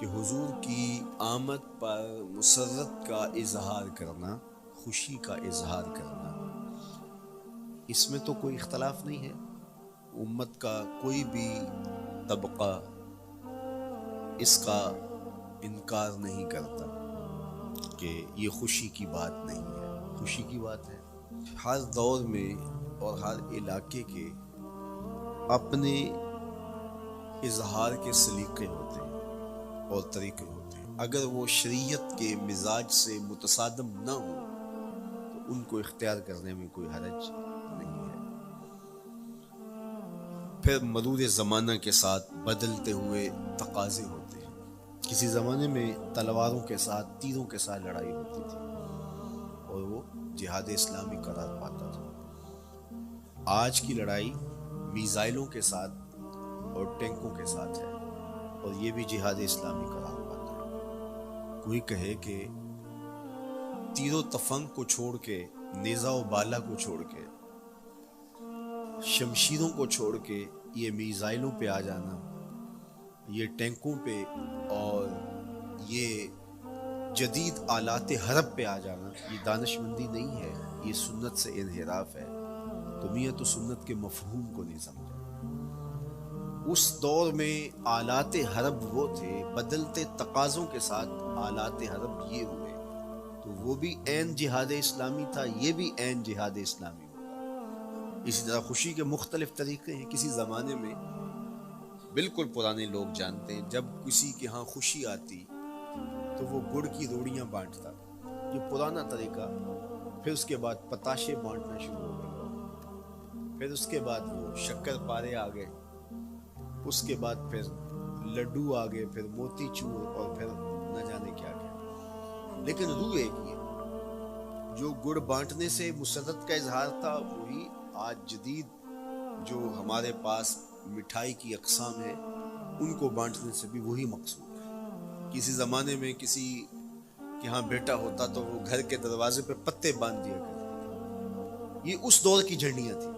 کہ حضور کی آمد پر مسرت کا اظہار کرنا، خوشی کا اظہار کرنا، اس میں تو کوئی اختلاف نہیں ہے۔ امت کا کوئی بھی طبقہ اس کا انکار نہیں کرتا کہ یہ خوشی کی بات نہیں ہے، خوشی کی بات ہے۔ ہر دور میں اور ہر علاقے کے اپنے اظہار کے سلیقے ہوتے ہیں اور طریقے ہوتے ہیں۔ اگر وہ شریعت کے مزاج سے متصادم نہ ہو تو ان کو اختیار کرنے میں کوئی حرج نہیں ہے۔ پھر مرور زمانہ کے ساتھ بدلتے ہوئے تقاضے ہوتے ہیں۔ کسی زمانے میں تلواروں کے ساتھ، تیروں کے ساتھ لڑائی ہوتی تھی اور وہ جہاد اسلامی قرار پاتا تھا۔ آج کی لڑائی میزائلوں کے ساتھ اور ٹینکوں کے ساتھ ہے اور یہ بھی جہاد اسلامی قرار پاتا ہے۔ کوئی کہے کہ تیر و تفنگ کو چھوڑ کے، نیزہ و بالا کو چھوڑ کے، شمشیروں کو چھوڑ کے یہ میزائلوں پہ آ جانا، یہ ٹینکوں پہ اور یہ جدید آلات حرب پہ آ جانا، یہ دانش مندی نہیں ہے، یہ سنت سے انحراف ہے۔ تمہیں تو سنت کے مفہوم کو نہیں سمجھا۔ اس دور میں آلات حرب وہ تھے، بدلتے تقاضوں کے ساتھ آلات حرب یہ ہوئے، تو وہ بھی عین جہاد اسلامی تھا، یہ بھی عین جہاد اسلامی ہوگا۔ اسی طرح خوشی کے مختلف طریقے ہیں۔ کسی زمانے میں بالکل پرانے لوگ جانتے ہیں، جب کسی کے ہاں خوشی آتی تو وہ گڑ کی روڑیاں بانٹتا، یہ پرانا طریقہ۔ پھر اس کے بعد پتاشے بانٹنا شروع ہو گئے، پھر اس کے بعد وہ شکر پارے آ گئے، اس کے بعد پھر لڈو آ گئے، پھر موتی چور اور پھر نہ جانے کیا کیا۔ لیکن روح ایک ہی ہے۔ جو گڑ بانٹنے سے مسرت کا اظہار تھا، وہی آج جدید جو ہمارے پاس مٹھائی کی اقسام ہیں، ان کو بانٹنے سے بھی وہی مقصود ہے۔ کسی زمانے میں کسی کے ہاں بیٹا ہوتا تو وہ گھر کے دروازے پہ پتے باندھ دیا کرتے۔ یہ اس دور کی جھنڈیاں تھیں،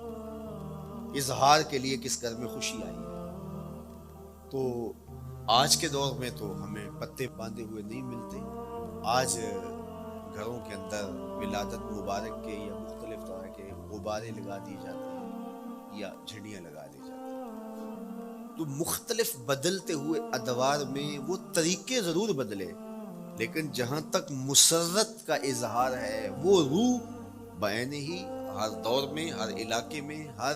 اظہار کے لیے کس گھر میں خوشی آئی ہے۔ تو آج کے دور میں تو ہمیں پتے باندھے ہوئے نہیں ملتے۔ آج گھروں کے اندر ولادت مبارک کے یا مختلف طرح کے غبارے لگا دیے جاتے ہیں یا جھنڈیاں لگا دی جاتی ہیں۔ تو مختلف بدلتے ہوئے ادوار میں وہ طریقے ضرور بدلے، لیکن جہاں تک مسرت کا اظہار ہے، وہ روح بعین ہی ہر دور میں، ہر علاقے میں، ہر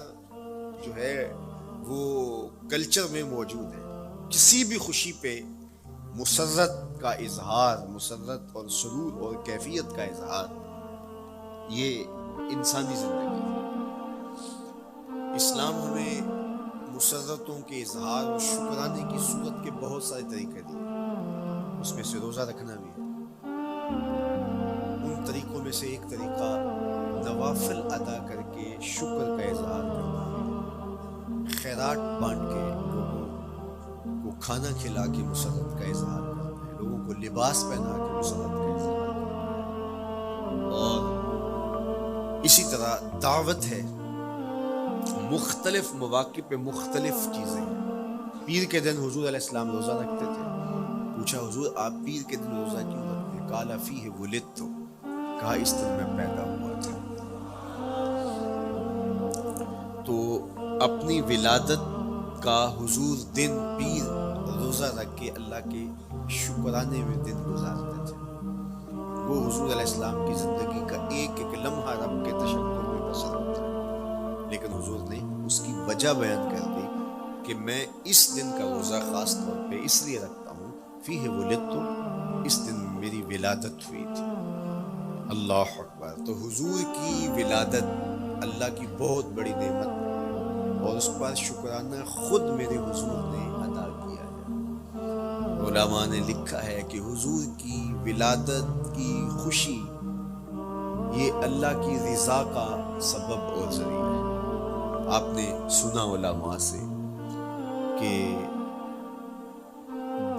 جو ہے وہ کلچر میں موجود ہے۔ کسی بھی خوشی پہ مسرت کا اظہار، مسرت اور سرور اور کیفیت کا اظہار، یہ انسانی زندگی ہے۔ اسلام ہمیں مسرتوں کے اظہار اور شکرانے کی صورت کے بہت سارے طریقے دیے، اس میں سے روزہ رکھنا بھی ہے۔ ان طریقوں میں سے ایک طریقہ نوافل ادا کر کے شکر کا اظہار کرنا ہے، خیرات بانٹ کے لوگوں کو کھانا کھلا کے مسرت کا اظہار کرنا ہے، لوگوں کو لباس پہنا کے مسرت کا اظہار کرنا ہے۔ اور اسی طرح دعوت ہے، مختلف مواقع پہ مختلف چیزیں ہیں۔ پیر کے دن حضور علیہ السلام روزہ رکھتے تھے۔ پوچھا حضور آپ پیر کے دن روزہ کیوں رکھتے؟ قال فیہ ولدت، کہا اس دن میں پیدا ہوا تھا۔ تو اپنی ولادت کا حضور دن پیر روزہ رکھ کے اللہ کے شکرانے میں دن گزارتے تھے۔ وہ حضور علیہ السلام کی زندگی کا ایک ایک لمحہ رب کے تشکر میں بسر ہوتا ہے، لیکن حضور نے اس کی وجہ بیان کر دی کہ میں اس دن کا روزہ خاص طور پہ اس لیے رکھتا ہوں، فیہ ولدت، اس دن میری ولادت ہوئی تھی۔ اللہ اکبر۔ تو حضور کی ولادت اللہ کی بہت بڑی نعمت، اور اس پر شکرانہ خود میرے حضور نے ادا کیا ہے۔ علماء نے لکھا ہے کہ حضور کی ولادت کی خوشی یہ اللہ کی رضا کا سبب اور ذریعہ ہے۔ آپ نے سنا علماء سے کہ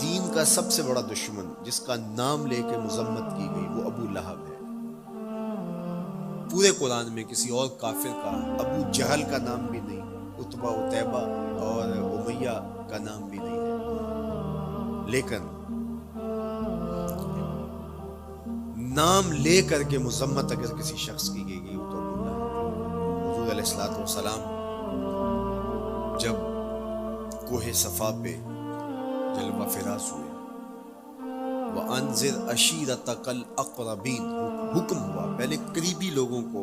دین کا سب سے بڑا دشمن جس کا نام لے کے مذمت کی گئی وہ ابو لہب ہے۔ پورے قرآن میں کسی اور کافر کا ابو جہل کا نام بھی نہیں، عتبہ عتیبہ اور امیہ کا نام بھی نہیں ہے، لیکن نام لے کر کے مذمت اگر کسی شخص کی گئی وہ تو ابو لہب۔ حضور علیہ الصلوۃ والسلام جب کوہ صفا پہ جلوہ فراز ہوئے، وَأَنذِرْ عَشِيرَتَكَ الْأَقْرَبِينَ، حکم ہوا پہلے قریبی لوگوں کو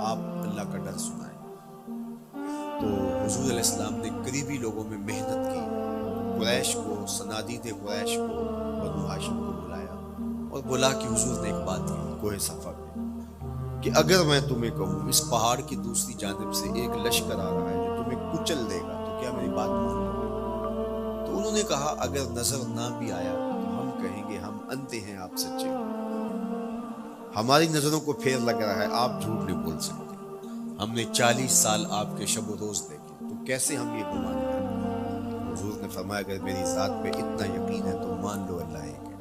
آپ اللہ کا ڈر سنائیں۔ تو حضور علیہ السلام نے قریبی لوگوں میں محنت کی، قریش کو، صنادید قریش کو، بنو ہاشم کو بلایا اور بولا کہ حضور نے ایک بات کی کوہ صفا پہ کہ اگر میں تمہیں کہوں اس پہاڑ کی دوسری جانب سے ایک لشکر آ رہا ہے جو تمہیں کچل دے گا تو کیا میری بات مان لو؟ تو انہوں نے کہا اگر نظر نہ بھی آیا تو ہم کہیں گے ہم اندھے ہیں، آپ سچے ہیں، ہماری نظروں کو پھیر لگ رہا ہے، آپ جھوٹ نہیں بول سکتے، ہم نے 40 سال آپ کے شب و روز دیکھے، تو کیسے ہم یہ گمان کریں؟ حضور نے فرمایا اگر میری ذات پہ اتنا یقین ہے تو مان لو اللہ ایک ہے۔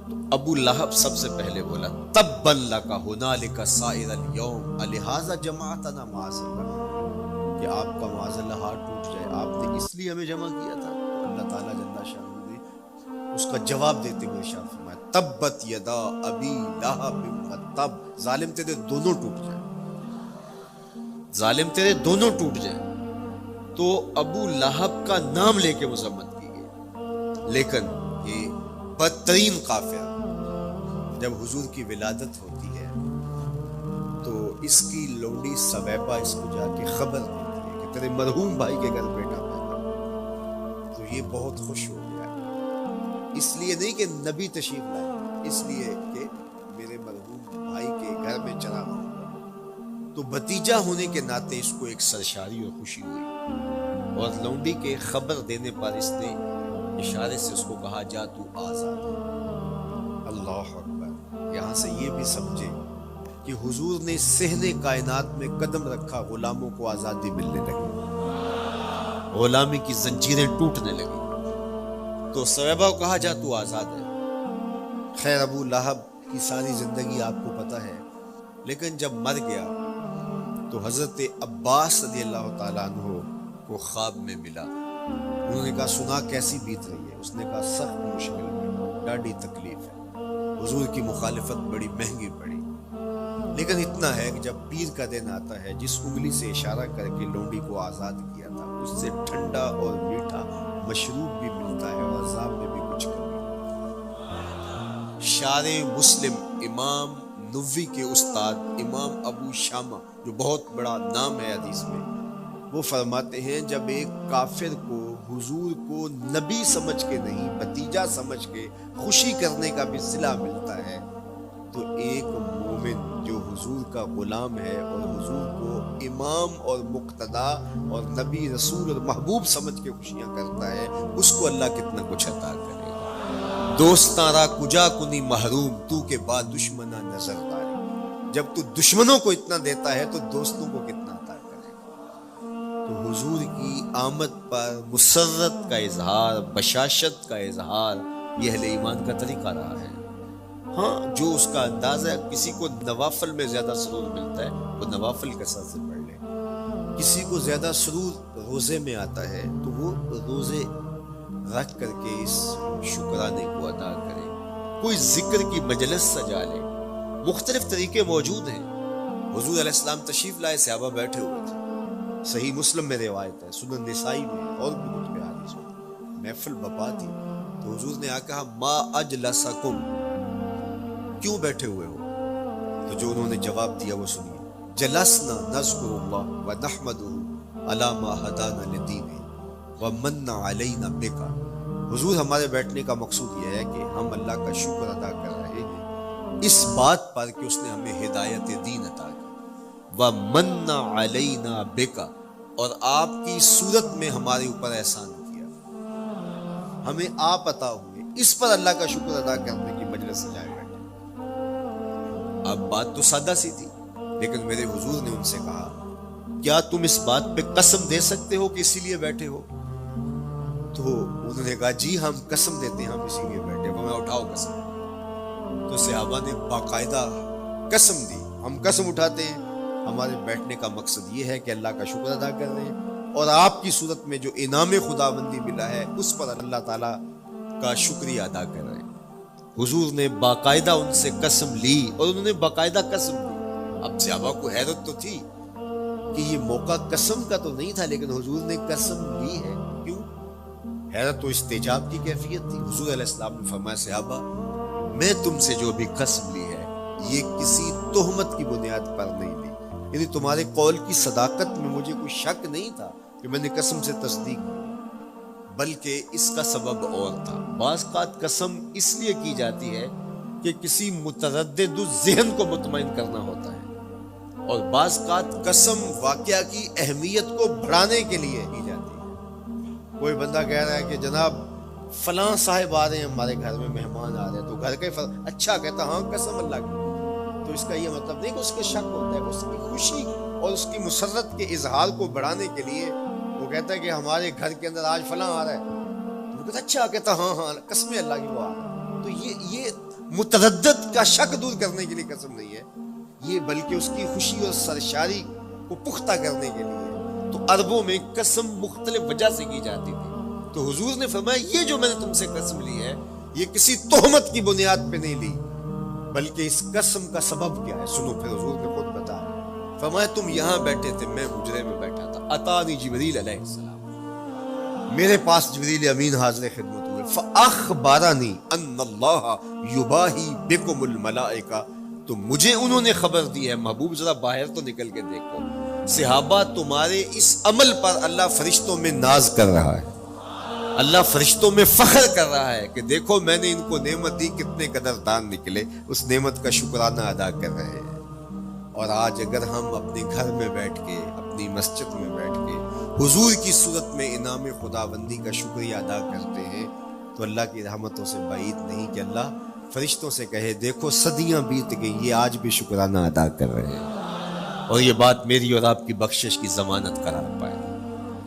تو ابو لہب سب سے پہلے بولا تبا لک ھنالک سائر الیوم الہذا جمعتنا معاذ اللہ، کہ آپ کا معاذ اللہ ہاتھ ٹوٹ جائے، آپ نے اس لیے ہمیں جمع کیا تھا۔ تو اللہ تعالیٰ جل شانہ نے اس کا جواب دیتے ہوئے ارشاد فرمایا تبت یدا ابی لہب وتب، ظالم تیرے دونوں ٹوٹ جائیں، ظالم تیرے دونوں ٹوٹ جائیں۔ تو ابو لہب کا نام لے کے مذمت کی گئی، لیکن یہ بدترین قافیہ جب حضور کی ولادت ہوتی ہے تو اس کی لونڈی سویبہ اس کو جا کے خبر دیتی ہے کہ تیرے مرحوم بھائی کے گھر بیٹا پیدا، تو یہ بہت خوش ہو گیا، اس لیے نہیں کہ نبی تشریف لائے، اس لیے کہ میرے مرحوم بھائی کے گھر میں چلا ہوں، تو بھتیجا ہونے کے ناطے اس کو ایک سرشاری اور خوشی ہوئی، اور لونڈی کے خبر دینے پر اس نے اشارے سے اس کو کہا جا تو آزاد ہے۔ اللہ اکبر، یہاں سے یہ بھی سمجھے کہ حضور نے صحن کائنات میں قدم رکھا، غلاموں کو آزادی ملنے لگی، غلامی کی زنجیریں ٹوٹنے لگی، تو سویبہ کو کہا جا تو آزاد ہے۔ خیر ابو لہب کی ساری زندگی آپ کو پتہ ہے، لیکن جب مر گیا تو حضرت عباس رضی اللہ تعالیٰ عنہ کو خواب میں ملا، انہوں نے کہا سنا کیسی بیت رہی ہے؟ اس نے کہا سخت مشکل ہے، ڈاڈی تکلیف ہے، حضور کی مخالفت بڑی مہنگی پڑی، لیکن اتنا ہے کہ جب پیر کا دن آتا ہے جس انگلی سے اشارہ کر کے لونڈی کو آزاد کیا تھا اس سے ٹھنڈا اور میٹھا مشروب بھی ملتا ہے اور عذاب میں بھی کچھ کمی۔ شارع مسلم امام نووی کے استاد امام ابو شامہ جو بہت بڑا نام ہے حدیث میں، وہ فرماتے ہیں جب ایک کافر کو حضور کو نبی سمجھ کے نہیں بھتیجا سمجھ کے خوشی کرنے کا بھی صلہ ملتا ہے، تو ایک مومن جو حضور کا غلام ہے اور حضور کو امام اور مقتدا اور نبی رسول اور محبوب سمجھ کے خوشیاں کرتا ہے، اس کو اللہ کتنا کچھ عطا کرے گا۔ دوستاں را کجا کنی محروم، تو کے بعد دشمنہ نظر داری، جب تو دشمنوں کو اتنا دیتا ہے تو دوستوں کو کتنا عطا کرے گا۔ تو حضور کی آمد پر مسرت کا اظہار، بشاشت کا اظہار، یہ اہل ایمان کا طریقہ رہا ہے۔ ہاں جو اس کا انداز ہے، کسی کو نوافل میں زیادہ سرور ملتا ہے وہ نوافل کثرت سے پڑھ لے، کسی کو زیادہ سرور روزے میں آتا ہے تو وہ روزے رکھ کر کے اس شکرانے کو ادا کرے، کوئی ذکر کی مجلس سجا لے، مختلف طریقے موجود ہیں۔ حضور علیہ السلام تشریف لائے، صحابہ بیٹھے ہوئے تھے، صحیح مسلم میں روایت ہے، سنن نسائی میں اور بھی کتب حدیث میں، محفل بپا تھی، تو حضور نے کہا ما اجلسکم، کیوں بیٹھے ہوئے ہو؟ تو جو انہوں نے جواب دیا وہ سنیے، جلسنا نذکر اللہ ونحمدہ علی ما ہدانا لدینہ ومن علینا بکا، حضور ہمارے بیٹھنے کا مقصود یہ ہے کہ ہم اللہ کا شکر ادا کر رہے ہیں اس بات پر کہ اس نے ہمیں ہدایت دین عطا کی، ومن علینا بکا، اور آپ کی صورت میں ہمارے اوپر احسان کیا، ہمیں آپ عطا ہوئے، اس پر اللہ کا شکر ادا کرنے کی مجلس سجائے بیٹھے۔ اب بات تو سادہ سی تھی، لیکن میرے حضور نے ان سے کہا کیا تم اس بات پہ قسم دے سکتے ہو کہ اسی لیے بیٹھے ہو؟ تو انہوں نے کہا جی ہم قسم دیتے ہیں ہم اسی لیے بیٹھے ہو۔ میں اٹھاؤ قسم، تو صحابہ نے باقاعدہ قسم دی، ہم قسم اٹھاتے ہیں ہمارے بیٹھنے کا مقصد یہ ہے کہ اللہ کا شکر ادا کر رہے ہیں اور آپ کی صورت میں جو انعام خداوندی ملا ہے اس پر اللہ تعالیٰ کا شکریہ ادا کر رہے ہیں۔ حضور نے باقاعدہ ان سے قسم لی اور انہوں نے باقاعدہ قسم لی. اب صحابہ کو حیرت تو تھی کہ یہ موقع قسم کا تو نہیں تھا، لیکن حضور نے قسم لی ہے. کیوں؟ حیرت تو استجاب کی کیفیت تھی. حضور علیہ السلام نے فرمایا صحابہ میں تم سے جو بھی قسم لی ہے یہ کسی تہمت کی بنیاد پر نہیں لی، یعنی تمہارے قول کی صداقت میں مجھے کوئی شک نہیں تھا کہ میں نے قسم سے تصدیق کی، بلکہ اس کا سبب اور تھا. بعض اوقات قسم اس لیے کی جاتی ہے کہ کسی متردد ذہن کو مطمئن کرنا ہوتا ہے، اور بعض اوقات قسم واقعہ کی اہمیت کو بڑھانے کے لیے کی جاتی ہے. کوئی بندہ کہہ رہا ہے کہ جناب فلاں صاحب آ رہے ہیں ہمارے گھر میں، مہمان آ رہے ہیں، تو گھر کے اچھا کہتا ہاں قسم اللہ کی، تو اس کا یہ مطلب نہیں کہ اس کے شک ہوتا ہے، اس کی خوشی اور اس کی مسرت کے اظہار کو بڑھانے کے لیے وہ کہتا ہے کہ ہمارے گھر کے اندر آج فلاں آ رہا ہے، تو وہ کہتا اچھا کہتا ہاں ہاں قسم اللہ کی وہ آ رہا ہے. تو یہ متردد کا شک دور کرنے کے لیے قسم نہیں ہے، یہ بلکہ اس کی خوشی اور سرشاری کو پختہ کرنے کے لیے. تو عربوں میں قسم مختلف وجہ سے کی جاتی تھی. تو حضور نے فرمایا یہ جو میں نے تم سے قسم لی ہے یہ کسی تہمت کی بنیاد پہ نہیں لی، بلکہ اس قسم کا سبب کیا ہے سنو. پھر حضور نے خود بتایا، فرمایا تم یہاں بیٹھے تھے، میں حجرے میں بیٹھا تھا، اتانی جبریل علیہ السلام، میرے پاس جبریل امین حاضر خدمت ہوئے، فاخبرنی ان اللہ یباہی بکم الملائکہ، تو مجھے انہوں نے خبر دی ہے، محبوب ذرا باہر تو نکل کے دیکھو، صحابہ تمہارے اس عمل پر اللہ فرشتوں میں ناز کر رہا ہے، اللہ فرشتوں میں فخر کر رہا ہے کہ دیکھو میں نے ان کو نعمت دی، کتنے قدردان نکلے، اس نعمت کا شکرانہ ادا کر رہے ہیں. اور آج اگر ہم اپنے گھر میں بیٹھ کے، اپنی مسجد میں بیٹھ کے حضور کی صورت میں انعام خداوندی کا شکریہ ادا کرتے ہیں تو اللہ کی رحمتوں سے بعید نہیں کہ اللہ فرشتوں سے کہے دیکھو صدیاں بیت گئیں یہ آج بھی شکرانہ ادا کر رہے ہیں، اور یہ بات میری اور آپ کی بخشش کی ضمانت قرار پائے.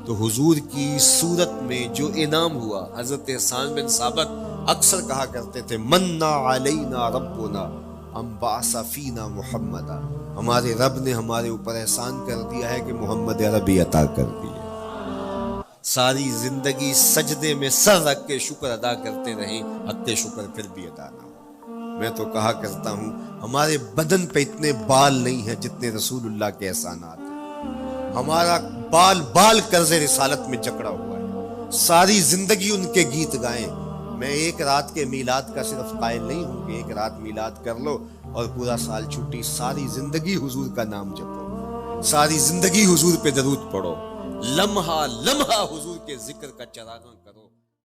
تو حضور کی صورت میں جو انعام ہوا، حضرت حسان بن ثابت اکثر کہا کرتے تھے منّا علینا ربنا ام بعث فینا محمدا، ہمارے رب نے ہمارے اوپر احسان کر دیا ہے کہ محمد عربی عطا کر دیا. ساری زندگی سجدے میں سر رکھ کے شکر ادا کرتے رہیں، حق شکر پھر بھی ادا نہ ہو. میں تو کہا کرتا ہوں ہمارے بدن پہ اتنے بال نہیں ہیں جتنے رسول اللہ کے احسانات ہیں، ہمارا بال بال قرض رسالت میں جکڑا ہوا ہے، ساری زندگی ان کے گیت گائیں. میں ایک رات کے میلاد کا صرف قائل نہیں ہوں کہ ایک رات میلاد کر لو اور پورا سال چھٹی، ساری زندگی حضور کا نام جپو، ساری زندگی حضور پہ درود پڑھو، لمحہ لمحہ حضور کے ذکر کا چراغاں کرو.